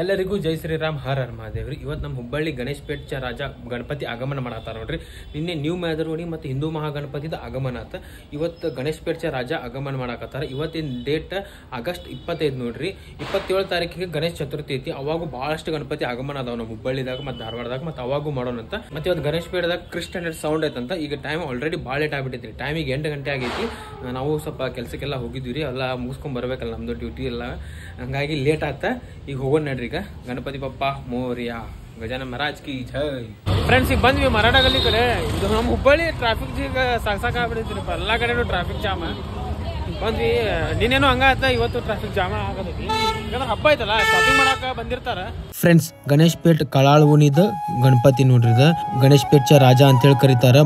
ಎಲ್ಲರಿಗೂ ಜೈ ಶ್ರೀರಾಮ್ ಹರ ಹರ ಮಹಾದೇವ್ರಿ. ಇವತ್ತು ನಮ್ಮ ಹುಬ್ಬಳ್ಳಿ ಗಣೇಶಪೇಟ್ ರಾಜ ಗಣಪತಿ ಆಗಮನ ಮಾಡತ್ತಾರ ನೋಡ್ರಿ. ನಿನ್ನೆ ನ್ಯೂ ಮ್ಯಾದರೋಣಿ ಮತ್ತು ಹಿಂದೂ ಮಹಾಗಣಪತಿದ ಆಗಮನ ಆತ. ಇವತ್ತು ಗಣೇಶಪೇಟ್ ರಾಜ ಆಗಮನ ಮಾಡಕತ್ತಾರ. ಇವತ್ತಿನ ಡೇಟ್ ಆಗಸ್ಟ್ 25 ನೋಡ್ರಿ. 27 ತಾರೀಕಿಗೆ ಗಣೇಶ ಚತುರ್ಥಿ ಐತಿ. ಅವಾಗೂ ಬಹಳಷ್ಟು ಗಣಪತಿ ಆಗಮನ ಅದಾವ ನಮ್ಮ ಹುಬ್ಬಳ್ಳಿದಾಗ ಮತ್ತು ಧಾರವಾಡದಾಗ. ಮತ್ತು ಅವಾಗೂ ಮಾಡೋಣಂತ. ಮತ್ತೆ ಇವತ್ತು ಗಣೇಶಪೇಟದಾಗ ಕ್ರಿಸ್ಟನ್ ಸೌಂಡ್ ಐತಂತ. ಈಗ ಟೈಮ್ ಆಲ್ರೆಡಿ ಭಾಳ ಲೇಟ್ ಆಗ್ಬಿಟ್ಟೈತಿ. ಟೈಮಿಗೆ 8 ಗಂಟೆ ಆಗೈತಿ. ನಾವು ಸ್ವಲ್ಪ ಕೆಲಸಕ್ಕೆಲ್ಲ ಹೋಗಿದ್ವಿ ರೀ. ಎಲ್ಲ ಮುಗಿಸ್ಕೊಂಡ್ ಬರ್ಬೇಕಲ್ಲ, ನಮ್ದು ಡ್ಯೂಟಿ ಎಲ್ಲ. ಹಂಗಾಗಿ ಲೇಟ್ ಆತ. ಈಗ ಹೋಗೋಣ ನಡ್ರಿ. ಈಗ ಗಣಪತಿ ಬಪ್ಪ ಮೋರ್ಯಾ, ಗಜಾನನ ಮಹಾರಾಜ್ ಕಿ ಜೈ. ಫ್ರೆಂಡ್ಸ್, ಈಗ ಬಂದ್ವಿ ಮರಾಠ ಗಲ್ಲಿ ಕಡೆ. ಇದು ನಮ್ಮ ಹುಬ್ಬಳ್ಳಿ ಟ್ರಾಫಿಕ್ ಸಾಕಾಗ್ಬಿಡೈತಿ. ಎಲ್ಲಾ ಕಡೆನೂ ಟ್ರಾಫಿಕ್ ಜಾಮ್ ಬಂದ್ವಿ. ನೀನೇನು ಹಂಗಾತ, ಇವತ್ತು ಟ್ರಾಫಿಕ್ ಜಾಮ ಆಗತೈತಿ. ಯಾಕಂದ್ರೆ ಹಬ್ಬ ಐತಲ್ಲ, ಶಾಪಿಂಗ್ ಮಾಡಾಕ ಬಂದಿರ್ತಾರ. ಫ್ರೆಂಡ್ಸ್, ಗಣೇಶಪೇಟ್ ಕಳಾಳ್ವನಿದ ಗಣಪತಿ ನೋಡ್ರಿ. ಇದ ಗಣೇಶಪೇಟ್ ರಾಜ ಅಂತೇಳಿ ಕರೀತಾರ.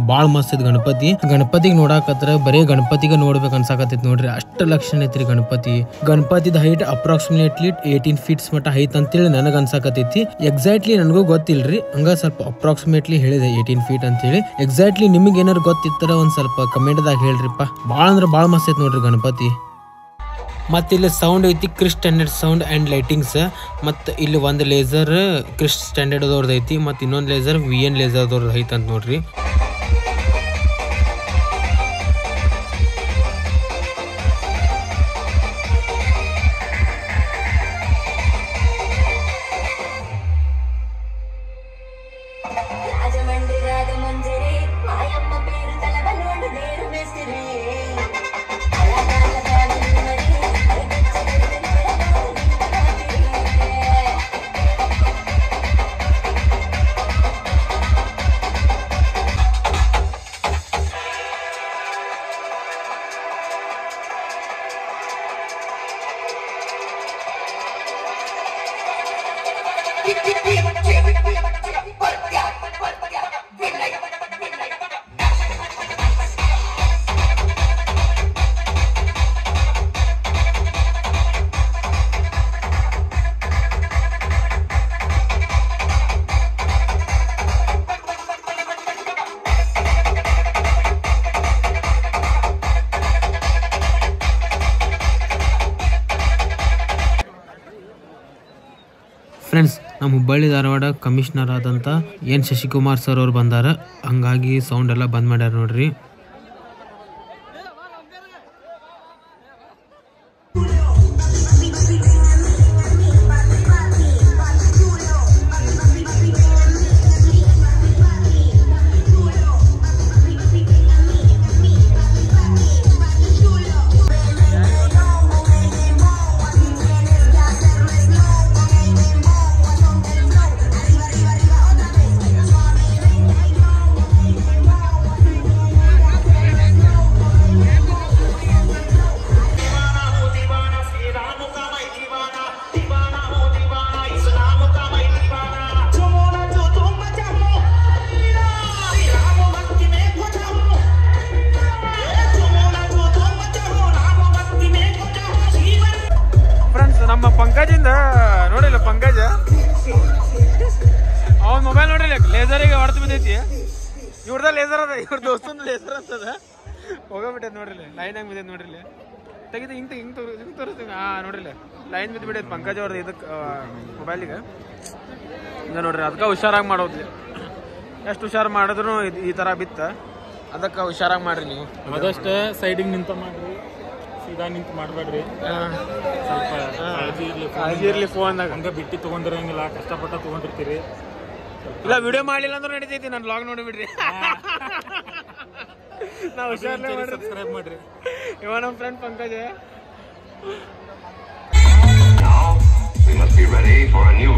ಬಾಳ ಮಸ್ತ್ ಐತಿ ಗಣಪತಿ. ಗಣಪತಿಗೆ ನೋಡಾಕತ್ರ ಬರೀ ಗಣಪತಿಗೆ ನೋಡ್ಬೇಕು ಅನ್ಸಾಕತ್ತೈತಿ ನೋಡ್ರಿ. ಅಷ್ಟ ಲಕ್ಷಣ ಐತ್ರಿ ಗಣಪತಿ. ಗಣಪತಿದ ಹೈಟ್ ಅಪ್ರಾಕ್ಸಿಮೇಟ್ಲಿ 18 ಫೀಟ್ಸ್ ಮಟ್ಟ ಹೈಟ್ ಅಂತೇಳಿ ನನಗ್ ಅನ್ಸಾಕತ್ತೈತಿ. ಎಕ್ಸಾಕ್ಟ್ಲಿ ನನಗೂ ಗೊತ್ತಿಲ್ರಿ, ಹಂಗ ಸ್ವಲ್ಪ ಅಪ್ರಾಕ್ಸಿಮೇಟ್ಲಿ ಹೇಳಿದೆ 18 ಫೀಟ್ ಅಂತೇಳಿ. ಎಕ್ಸಾಕ್ಟ್ಲಿ ನಿಮಗೆ ಏನಾರು ಗೊತ್ತಿತ್ತಾರ ಒಂದ್ ಸ್ವಲ್ಪ ಕಮೆಂಟ್ ದಾಗ ಹೇಳ್ರಿಪ್ಪ. ಬಾಳ ಅಂದ್ರ ಬಾಳ ಮಸ್ತ್ ಐತಿ ನೋಡ್ರಿ ಗಣಪತಿ. ಮತ್ತು ಇಲ್ಲಿ ಸೌಂಡ್ ಐತಿ, ಕ್ರಿಸ್ ಸ್ಟ್ಯಾಂಡರ್ಡ್ ಸೌಂಡ್ ಆ್ಯಂಡ್ ಲೈಟಿಂಗ್ಸ್. ಮತ್ತು ಇಲ್ಲಿ ಒಂದು ಲೇಸರ್ ಕ್ರಿಸ್ ಸ್ಟ್ಯಾಂಡರ್ಡ್ ಅವ್ರದ್ದು ಐತಿ. ಮತ್ತು ಇನ್ನೊಂದು ಲೇಸರ್ VN ಲೇಸರ್ದವ್ರದ್ದು ಐತಿ ಅಂತ ನೋಡ್ರಿ. ಫ್ರೆಂಡ್ಸ್, ನಮ್ಮ ಹುಬ್ಬಳ್ಳಿ ಧಾರವಾಡ ಕಮಿಷನರ್ ಆದಂಥ ಎನ್ ಶಶಿಕುಮಾರ್ ಸರ್ ಅವ್ರು ಬಂದಾರ. ಹಂಗಾಗಿ ಸೌಂಡ್ ಎಲ್ಲ ಬಂದ್ ಮಾಡ್ಯಾರ ನೋಡ್ರಿ. ನಮ್ಮ ಪಂಕಜಿಂದ ನೋಡಿಲ್ಲ, ಪಂಕಜ ಅವನ್ ಮೊಬೈಲ್ ನೋಡಿಲ್ಲ, ಲೇಸರಿಗೆ ಹೊಡೆದು ಬಿದ್ದೈತಿ. ಇವ್ರದ ಲೇಸರ್ ಅದ, ಇವ್ರ ದೋಸ್ತಂದು ಲೇಸರ್ ಅಂತದ. ಹೋಗಬಿಟ್ಟೈತಿ ನೋಡ್ರಿಲ್ಲ, ಲೈನ್ ಹಂಗೆ ಬಿದ್ದೈತಿ ನೋಡ್ರಿಲ್ಲ. ತೆಗಿದ ಹಿಂಗೆ ತೋರಿಸ್ತೀವಿ. ನೋಡ್ರಿಲ್ಲ, ಲೈನ್ ಬಿದ್ದು ಬಿಟ್ಟೈತಿ ಪಂಕಜ್ ಅವ್ರದ್ದು ಇದಕ್ಕೆ ಮೊಬೈಲಿಗೆ. ಈಗ ನೋಡ್ರಿ, ಅದಕ್ಕೆ ಹುಷಾರಾಗಿ ಮಾಡೋದ್ಲಿ. ಎಷ್ಟು ಹುಷಾರು ಮಾಡಿದ್ರು ಈ ಥರ ಬಿತ್ತ. ಅದಕ್ಕೆ ಹುಷಾರಾಗಿ ಮಾಡ್ರಿ ನೀವು. ಆದಷ್ಟು ಸೈಡಿಗೆ ನಿಂತ ಮಾಡ್ರಿ, ಸೀದಾ ನಿಂತು ಮಾಡಬೇಡ್ರಿ. ಸ್ವಲ್ಪ ಕಾಳಜಿ ಇರ್ಲಿ. ಫೋನ್ದಾಗ ಹಂಗೆ ಬಿಟ್ಟು ತೊಗೊಂಡಿರಂಗಿಲ್ಲ, ಕಷ್ಟಪಟ್ಟ ತೊಗೊಂಡಿರ್ತೀರಿ. ಇಲ್ಲ, ವಿಡಿಯೋ ಮಾಡಲಿಲ್ಲ ಅಂದ್ರೆ ನಡೀತೈತಿ. ನನ್ನ ವ್ಲಾಗ್ ನೋಡಿಬಿಡ್ರಿ. ನಾವು ಹುಷಾರ್ ಸಬ್ಸ್ಕ್ರೈಬ್ ಮಾಡ್ರಿ. ಇವ ನಮ್ಮ friend Pankaja. Now we must be ready for a new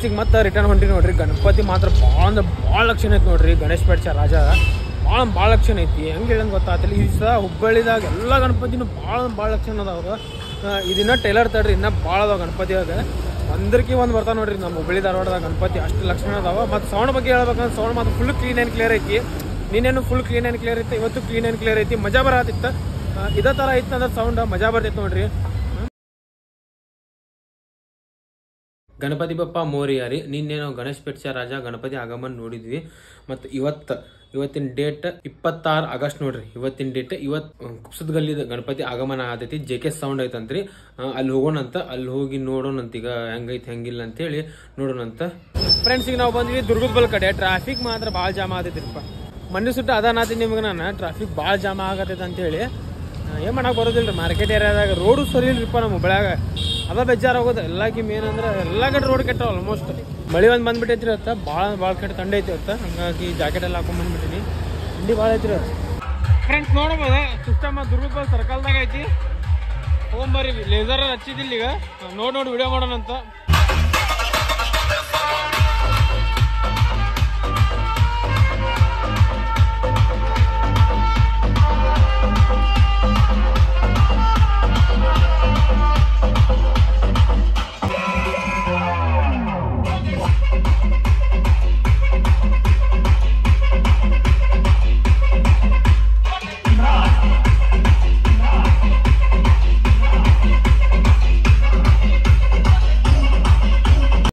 friends ಈಗ ಮತ್ತೆ ರಿಟರ್ನ್ ಹೊಂಟಿ ನೋಡ್ರಿ. ಗಣಪತಿ ಮಾತ್ರ ಭಾಳ ಲಕ್ಷಣ ಐತಿ ನೋಡ್ರಿ. ಗಣೇಶ್ ಪೇಟೆ ರಾಜ ಭಾಳ ಲಕ್ಷಣ ಐತಿ. ಹೆಂಗೆ ಹೇಳಂಗೆ ಗೊತ್ತಾಗ್ತಿಲ್ಲ. ಈ ದಿವಸ ಹುಬ್ಬಳ್ಳಿದಾಗ ಎಲ್ಲ ಗಣಪತಿನೂ ಭಾಳ ಲಕ್ಷಣ ಅದಾವ. ಇದನ್ನ ಟೈಲರ್ ತಡ್ರಿ ಇನ್ನೂ ಭಾಳ ಅದಾವ ಗಣಪತಿಯಾಗ. ಒಂದಕ್ಕೆ ಒಂದು ಬರ್ತಾವೆ ನೋಡ್ರಿ ನಮ್ಮ ಹುಬ್ಬಳ್ಳಿ ಧಾರವಾಡದಾಗ ಗಣಪತಿ ಅಷ್ಟು ಲಕ್ಷಣ ಅದಾವ. ಮತ್ತು ಸೌಂಡ್ ಬಗ್ಗೆ ಹೇಳ್ಬೇಕಂದ್ರೆ ಸೌಂಡ್ ಮಾತ್ರ ಫುಲ್ ಕ್ಲೀನ್ ಆ್ಯಂಡ್ ಕ್ಲಿಯರ್ ಐತಿ. ನೀನೇನು ಫುಲ್ ಕ್ಲೀನ್ ಆ್ಯಂಡ್ ಕ್ಲಿಯರ್ ಐತಿ, ಇವತ್ತು ಕ್ಲೀನ್ ಆ್ಯಂಡ್ ಕ್ಲಿಯರ್ ಐತಿ. ಮಜಾ ಬರತ್ತಿತ್ತು. ಇದೇ ಥರ ಇತ್ತು ಅಂದ್ರೆ ಸೌಂಡ್ ಮಜಾ ಬರ್ತೈತೆ ನೋಡ್ರಿ. ಗಣಪತಿ ಬಪ್ಪ ಮೋರಿಯ ರೀ. ನಿನ್ನೆ ನಾವು ಗಣೇಶ್ ಪೇಟೆ ರಾಜ ಗಣಪತಿ ಆಗಮನ ನೋಡಿದ್ವಿ. ಮತ್ತು ಇವತ್ತಿನ ಡೇಟ್ 26 ಆಗಸ್ಟ್ ನೋಡ್ರಿ. ಇವತ್ತಿನ ಡೇಟ್ ಕುಪ್ಸದ ಗಲ್ಲಿದ ಗಣಪತಿ ಆಗಮನ ಆದೈತಿ. JK sound ಐತಂತ್ರಿ. ಅಲ್ಲಿ ಹೋಗೋಣಂತ, ಅಲ್ಲಿ ಹೋಗಿ ನೋಡೋಣಂತ. ಈಗ ಹೆಂಗೈತಿ ಹೆಂಗಿಲ್ಲ ಅಂತೇಳಿ ನೋಡೋಣಂತ. ಫ್ರೆಂಡ್ಸ್ ಈಗ ನಾವು ಬಂದ್ವಿ ದುರ್ಗದ ಬಲ್ ಕಡೆ. ಟ್ರಾಫಿಕ್ ಮಾತ್ರ ಭಾಳ ಜಾಮ್ ಆಗತೈತಿರಿಪ್ಪ. ಮೊನ್ನೆ ಸುಟ್ಟು ಅದಾನಾತಿ ನಿಮ್ಗೆ ನಾನು ಟ್ರಾಫಿಕ್ ಭಾಳ ಜಾಮ್ ಆಗತೈತೆ ಅಂತೇಳಿ ಏನು ಮಾಡಕ್ಕೆ ಬರೋದಿಲ್ಲ ರೀ. ಮಾರ್ಕೆಟ್ ಏರಿಯಾದಾಗ ರೋಡು ಸರಿ ಇಲ್ರಿಪ್ಪ ನಮ್ಮ ಹುಬ್ಬಳ್ಯಾಗ. ಅದ ಬೇಜಾರು ಹೋಗೋದು. ಎಲ್ಲಕ್ಕೆ ಮೇನ್ ಅಂದ್ರೆ ಎಲ್ಲ ಕಡೆ ರೋಡ್ ಕೆಟ್ಟ ಆಲ್ಮೋಸ್ಟ್. ಮಳೆ ಒಂದು ಬಂದ್ಬಿಟ್ಟೈತ್ರಿ ಇವತ್ತು. ಭಾಳ ಕೆಟ್ಟ ಥಂಡ ಐತಿ ಇವತ್ತು. ಹಂಗಾಗಿ ಜಾಕೆಟ್ ಎಲ್ಲ ಹಾಕೊಂಡ್ ಬಂದ್ಬಿಟ್ಟಿನಿ. ಥಂಡಿ ಭಾಳ ಐತ್ರಿ ಇವತ್ತು. ಫ್ರೆಂಡ್ಸ್ ನೋಡ್ಬೋದು ಸಿಸ್ಟಮ್ ದುರ್ಗದ ಸರ್ಕಲ್ದಾಗ ಐತಿ. ಹೋಗ್ಬರ್ರಿ. ಲೇಸರ್ ಹಚ್ಚಿದಿಲ್ಲ ಈಗ. ನೋಡಿ ವಿಡಿಯೋ ಮಾಡೋಣಂತ.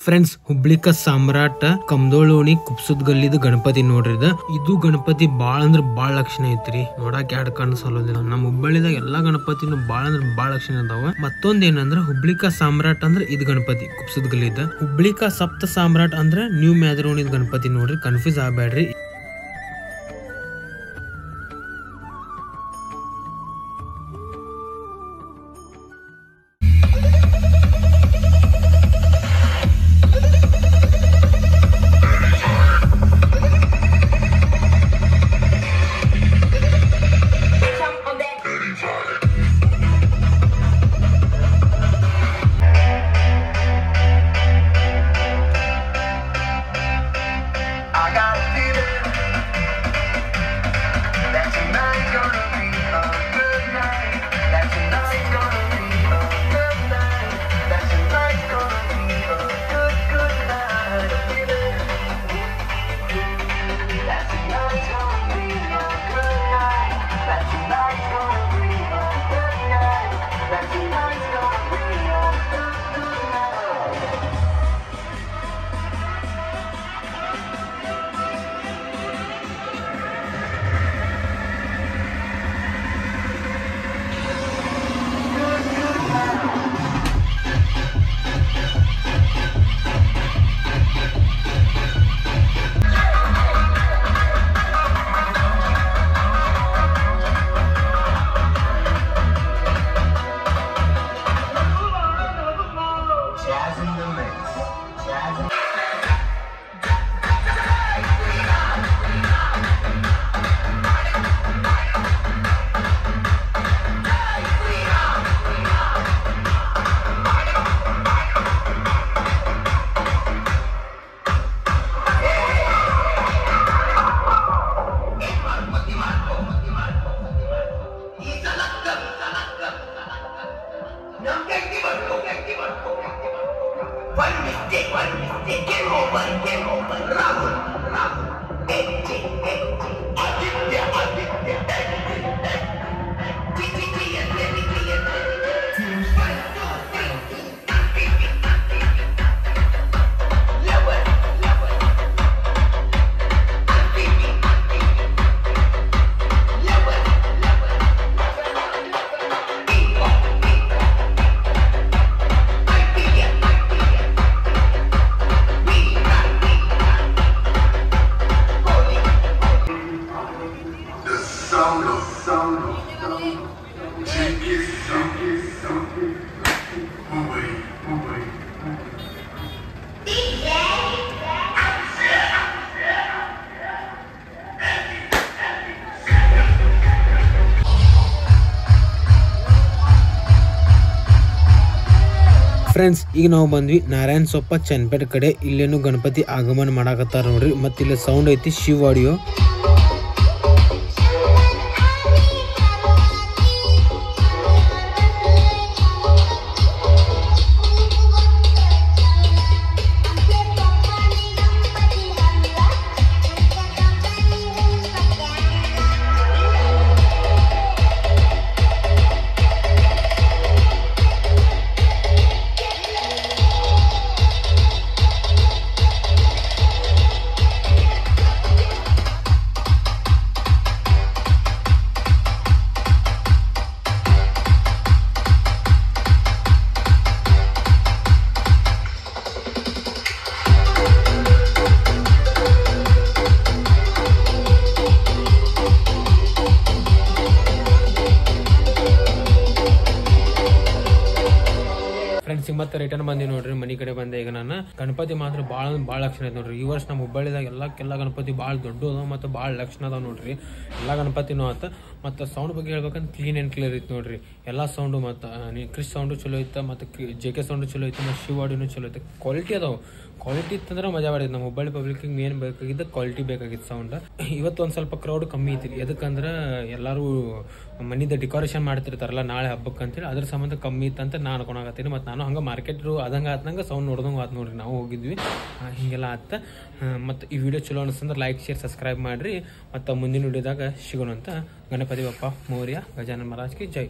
ಫ್ರೆಂಡ್ಸ್ ಹುಬ್ಳಿಕ ಸಾಮ್ರಾಟ ಕಮ್ದೋಳೋಣಿ ಕುಪ್ಸದ್ ಗಲ್ಲಿದ ಗಣಪತಿ ನೋಡ್ರಿ. ಇದು ಗಣಪತಿ ಬಾಳ ಅಂದ್ರ ಬಾಳ ಲಕ್ಷಣ ಐತ್ರಿ. ನೋಡಕ್ ಎರಡ್ ಕಣ್ಣು ಸಲೋದಿಲ್ಲ. ನಮ್ಮ ಹುಬ್ಬಳ್ಳಿದಾಗ ಎಲ್ಲಾ ಗಣಪತಿನೂ ಬಾಳ ಅಂದ್ರ ಬಾಳ ಲಕ್ಷಣ ಅದಾವ. ಮತ್ತೊಂದ್ ಏನಂದ್ರ ಹುಬ್ಳಿಕ ಸಾಮ್ರಾಟ್ ಅಂದ್ರ ಇದು ಗಣಪತಿ ಕುಪ್ಸದ್ ಗಲ್ಲಿದ. ಹುಬ್ಳಿಕ ಸಪ್ತ ಸಾಮ್ರಾಟ್ ಅಂದ್ರ ನ್ಯೂ ಮ್ಯಾದರೋಣಿದ ಗಣಪತಿ ನೋಡ್ರಿ. ಕನ್ಫ್ಯೂಸ್ ಆಗ್ಬೇಡ್ರಿ. ಫ್ರೆಂಡ್ಸ್ ಈಗ ನಾವು ಬಂದ್ವಿ ನಾರಾಯಣ ಸೊಪ್ಪ ಚನ್ನಪೇಟೆ ಕಡೆ. ಇಲ್ಲೇನು ಗಣಪತಿ ಆಗಮನ ಮಾಡಾಕತ್ತಾರ ನೋಡ್ರಿ. ಮತ್ತೆ ಇಲ್ಲಿ ಸೌಂಡ್ ಐತಿ ಶಿವ್ ಆಡಿಯೋ. ಫ್ರೆಂಡ್ಸ್ ಮತ್ತೆ ರಿಟರ್ನ್ ಬಂದಿ ನೋಡ್ರಿ, ಮನಿ ಕಡೆ ಬಂದೆ. ಈಗ ನಾನು ಗಣಪತಿ ಮಾತ್ರ ಭಾಳ ಲಕ್ಷಣ ಐತೆ ನೋಡ್ರಿ. ಈ ವರ್ಷ ನಮ್ಮ ಹುಬ್ಬಳ್ಳಿದಾಗ ಎಲ್ಲ ಗಣಪತಿ ಭಾಳ ದೊಡ್ಡ ಅದಾವ ಮತ್ತು ಭಾಳ ಲಕ್ಷಣ ಅದಾವ ನೋಡ್ರಿ. ಎಲ್ಲ ಗಣಪತಿನೂ ಆತ. ಮತ್ತು ಸೌಂಡ್ ಬಗ್ಗೆ ಹೇಳ್ಬೇಕಂದ್ರೆ ಕ್ಲೀನ್ ಆ್ಯಂಡ್ ಕ್ಲಿಯರ್ ಐತೆ ನೋಡ್ರಿ. ಎಲ್ಲ ಸೌಂಡು ಮತ್ತು ಕ್ರಿಶ್ ಸೌಂಡು ಚಲೋ ಐತೆ, ಮತ್ತು JK ಸೌಂಡು ಚಲೋ ಐತೆ, ಮತ್ತು ಶಿವ್ ಆಡಿಯೋನು ಚಲೋ ಐತೆ. ಕ್ವಾಲಿಟಿ ಅದಾವೆ. ಕ್ವಾಲಿಟಿ ಇತ್ತಂದ್ರೆ ಮಜಾ ಮಾಡಿದ್ದು. ನಮ್ಮ ಹುಬ್ಬಳ್ಳಿ ಪಬ್ಲಿಕ್ಕಿಗೆ ಮೇನ್ ಬೇಕಾಗಿದ್ದು ಕ್ವಾಲಿಟಿ ಬೇಕಾಗಿತ್ತು ಸೌಂಡ್. ಇವತ್ತು ಒಂದು ಸ್ವಲ್ಪ ಕ್ರೌಡ್ ಕಮ್ಮಿ ಐತಿ. ಎದಕ್ಕಂದ್ರೆ ಎಲ್ಲರೂ ಮನಿದ ಡೆಕೋರೇಷನ್ ಮಾಡ್ತಿರ್ತಾರಲ್ಲ ನಾಳೆ ಹಬ್ಬಕ್ಕೆ ಅಂತೇಳಿ, ಅದ್ರ ಸಂಬಂಧ ಕಮ್ಮಿ ಇತ್ತಂತ ನಾನು ಅನ್ಕೊಳಕತ್ತೀನಿ. ಮತ್ತು ನಾನು ಹಂಗೆ ಮಾರ್ಕೆಟ್ ಆದಂಗೆ ಆತಂಗೆ ಸೌಂಡ್ ನೋಡ್ದಂಗೆ ಆತು ನೋಡ್ರಿ. ನಾವು ಹೋಗಿದ್ವಿ, ಹೀಗೆಲ್ಲ ಆತ. ಮತ್ತು ಈ ವಿಡಿಯೋ ಚಲೋ ಅನಿಸ್ತಂದ್ರೆ ಲೈಕ್ ಶೇರ್ ಸಬ್ಸ್ಕ್ರೈಬ್ ಮಾಡಿರಿ. ಮತ್ತು ಮುಂದಿನ ವಿಡಿಯೋದಾಗ ಸಿಗೋಣ ಅಂತ. ಗಣಪತಿ ಬಪ್ಪ ಮೌರ್ಯ, ಗಜಾನನ ಮಹಾರಾಜ್ ಕಿ ಜೈ.